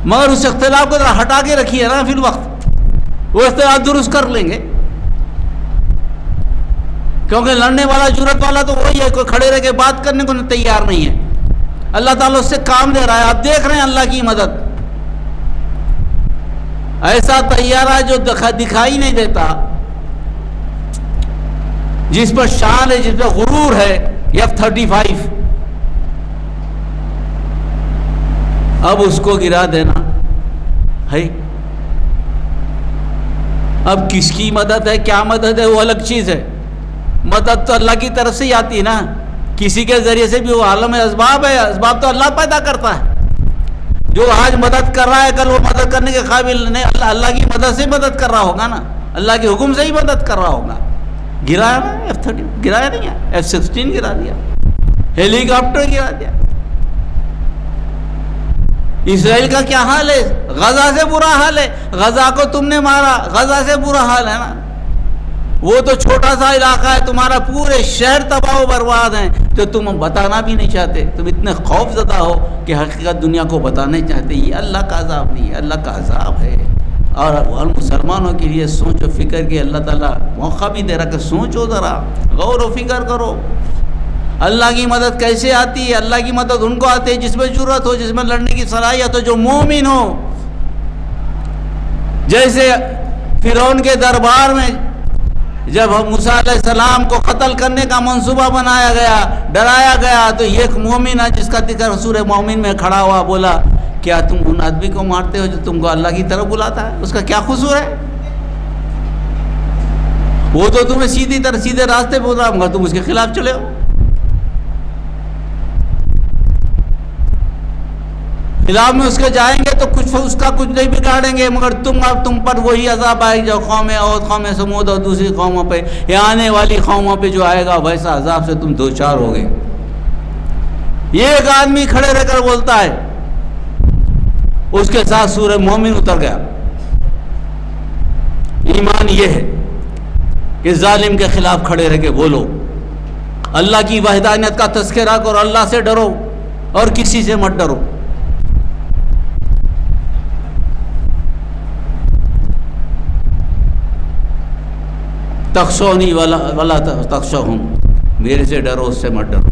مگر اس اختلاف کو ذرا ہٹا کے رکھیے نا فی الوقت، وہ اختلاف درست کر لیں گے، کیونکہ لڑنے والا جرأت والا تو وہی ہے، کوئی کھڑے رہ کے بات کرنے کو تیار نہیں ہے۔ اللہ تعالیٰ اس سے کام دے رہا ہے، آپ دیکھ رہے ہیں اللہ کی مدد، ایسا طیارہ جو دکھائی نہیں دیتا، جس پر شان ہے، جس پر غرور ہے، F-35، اب اس کو گرا دینا ہے۔ اب کس کی مدد ہے، کیا مدد ہے، وہ الگ چیز ہے۔ مدد تو اللہ کی طرف سے ہی آتی ہے نا، کسی کے ذریعے سے بھی، وہ عالم اسباب ہے، اسباب تو اللہ پیدا کرتا ہے۔ جو آج مدد کر رہا ہے کل وہ مدد کرنے کے قابل نہیں، اللہ کی مدد سے مدد کر رہا ہوگا نا، اللہ کے حکم سے ہی مدد کر رہا ہوگا۔ گرایا نا F-30، گرایا نہیں ہے، F-16 گرا دیا، ہیلی کاپٹر گرا دیا۔ اسرائیل کا کیا حال ہے؟ غزہ سے برا حال ہے، غزہ کو تم نے مارا، غزہ سے برا حال ہے نا۔ وہ تو چھوٹا سا علاقہ ہے، تمہارا پورے شہر تباہ و برباد ہیں، تو تم بتانا بھی نہیں چاہتے، تم اتنے خوف زدہ ہو کہ حقیقت دنیا کو بتانا نہیں چاہتے۔ یہ اللہ کا عذاب نہیں ہے، اللہ کا عذاب ہے۔ اور مسلمانوں کے لیے سوچ و فکر کی اللہ تعالیٰ موقع بھی دے رہا کہ سوچو، ذرا غور و فکر کرو، اللہ کی مدد کیسے آتی ہے۔ اللہ کی مدد ان کو آتی ہے جس میں جرأت ہو، جس میں لڑنے کی صلاحیت ہو، جو مومن ہو۔ جیسے فرعون کے دربار میں جب موسیٰ علیہ السلام کو قتل کرنے کا منصوبہ بنایا گیا، ڈرایا گیا، تو یہ ایک مومن ہے جس کا ذکر سورہ مومن میں کھڑا ہوا، بولا کیا تم ان آدمی کو مارتے ہو جو تم کو اللہ کی طرف بلاتا ہے؟ اس کا کیا قصور ہے؟ وہ تو تمہیں سیدھے راستے بول رہا، مگر تم اس کے خلاف چلے ہو۔ خلاف میں اس کے جائیں گے تو کچھ اس کا کچھ نہیں بگاڑیں گے، مگر تم پر وہی عذاب آئے جو قوم عود، قوم سمود اور دوسری قوموں پہ، یا آنے والی قوموں پہ جو آئے گا، ویسا عذاب سے تم دوچار ہو گئے۔ یہ ایک آدمی کھڑے رہ کر بولتا ہے، اس کے ساتھ سورہ مومن اتر گیا۔ ایمان یہ ہے کہ ظالم کے خلاف کھڑے رہ کے بولو، اللہ کی وحدانیت کا تذکرہ کرو، اللہ سے ڈرو اور کسی سے مت ڈرو۔ تخشونی ولا تخشوہم، میرے سے ڈرو، اس سے مت ڈرو۔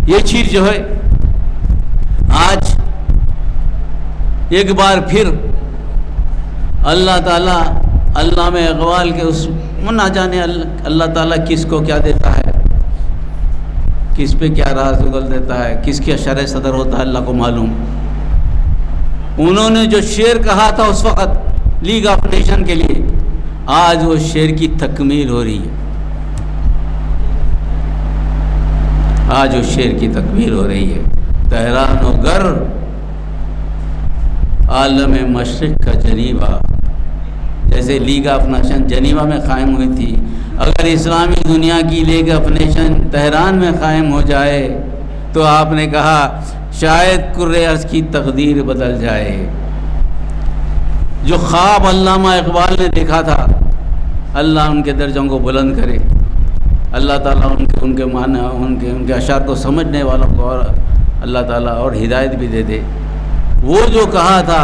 یہ چیز جو ہے آج ایک بار پھر اللہ تعالیٰ علامہ اقبال کے اس نہ جانے اللہ تعالیٰ کس کو کیا دیتا ہے، کس پہ کیا راز اگل دیتا ہے، کس کے شرح صدر ہوتا ہے، اللہ کو معلوم۔ انہوں نے جو شعر کہا تھا اس وقت لیگ آف نیشن کے لیے، آج وہ شعر کی تکمیل ہو رہی ہے، آج وہ شعر کی تکمیل ہو رہی ہے۔ تہران و گر عالم مشرق کا جنیوا، جیسے لیگ آف نیشن جنیوا میں قائم ہوئی تھی، اگر اسلامی دنیا کی لیگ آف نیشن تہران میں قائم ہو جائے تو آپ نے کہا شاید کرۂ ارض کی تقدیر بدل جائے۔ جو خواب علامہ اقبال نے دیکھا تھا، اللہ ان کے درجوں کو بلند کرے، اللہ تعالیٰ ان کے معنی، ان کے اشعار کو سمجھنے والوں کو اور اللہ تعالیٰ اور ہدایت بھی دے دے۔ وہ جو کہا تھا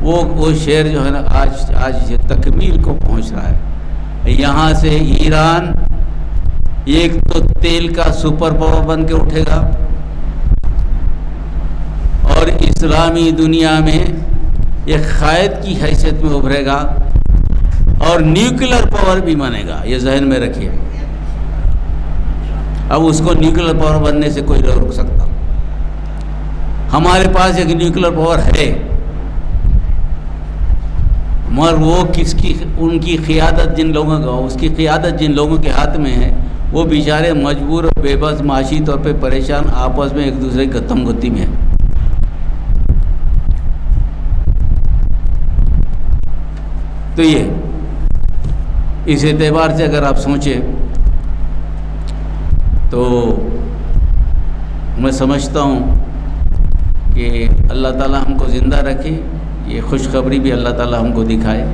وہ شعر جو ہے نا آج یہ تکمیل کو پہنچ رہا ہے۔ یہاں سے ایران ایک تو تیل کا سپر پاور بن کے اٹھے گا، اور اسلامی دنیا میں ایک قائد کی حیثیت میں ابھرے گا، اور نیوکلر پاور بھی بنے گا۔ یہ ذہن میں رکھیے، اب اس کو نیوکلر پاور بننے سے کوئی نہیں روک سکتا۔ ہمارے پاس ایک نیوکلر پاور ہے، مگر وہ ان کی قیادت جن لوگوں کا، اس کی قیادت جن لوگوں کے ہاتھ میں ہے، وہ بیچارے مجبور اور بے بس، معاشی طور پہ پریشان، آپس میں ایک دوسرے کی گتم گتی میں ہیں۔ تو یہ اس اعتبار سے اگر آپ سوچیں تو میں سمجھتا ہوں کہ اللہ تعالیٰ ہم کو زندہ رکھے، یہ خوشخبری بھی اللہ تعالیٰ ہم کو دکھائے۔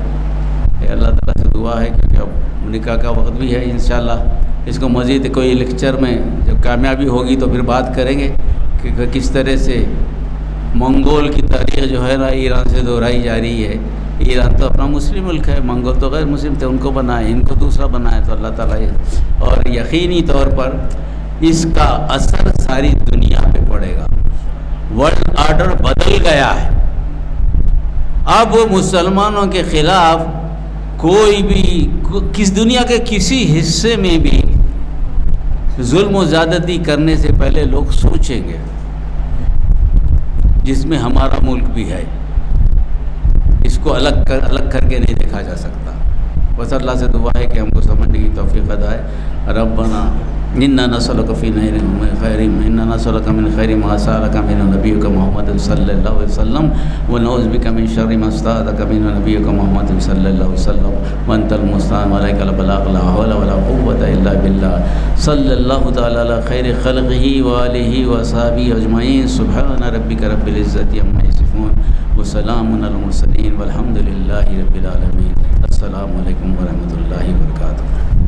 اللہ تعالیٰ سے دعا ہے، کیونکہ اب نکاح کا وقت بھی ہے، انشاءاللہ اس کو مزید کوئی لیکچر میں جب کامیابی ہوگی تو پھر بات کریں گے کہ کس طرح سے منگول کی تاریخ جو ہے نا ایران سے دہرائی جا رہی ہے. ایران تو اپنا مسلم ملک ہے، منگول تو غیر مسلم تھے، ان کو بنائے، ان کو دوسرا بنائے. تو اللہ تعالیٰ اور یقینی طور پر اس کا اثر ساری دنیا پہ پڑے گا. ورلڈ آرڈر بدل گیا ہے. اب مسلمانوں کے خلاف کوئی بھی کس دنیا کے کسی حصے میں بھی ظلم و زیادتی کرنے سے پہلے لوگ سوچیں گے، جس میں ہمارا ملک بھی ہے. اس کو الگ کر کے نہیں دیکھا جا سکتا. بس اللہ سے دعا ہے کہ ہم کو سمجھنے کی توفیق عطائے. ربنا انا نسألک فی خیر انا نسألک من خیر ما سألک من نبیک محمد صلی اللہ علیہ وسلم ونعوذ بک من شر ما استعاذک من نبیک محمد صلی اللہ علیہ وسلم وانت المستعان وعلیک البلاغ لا حول ولا قوة الا باللہ. صلی اللہ تعالی علی خیر خلقہ وآلہ وصحبہ اجمعین. سبحان ربک رب العزۃ عما یصفون وسلام علی المرسلین والحمد للہ رب العالمین. السلام علیکم ورحمۃ اللہ وبرکاتہ.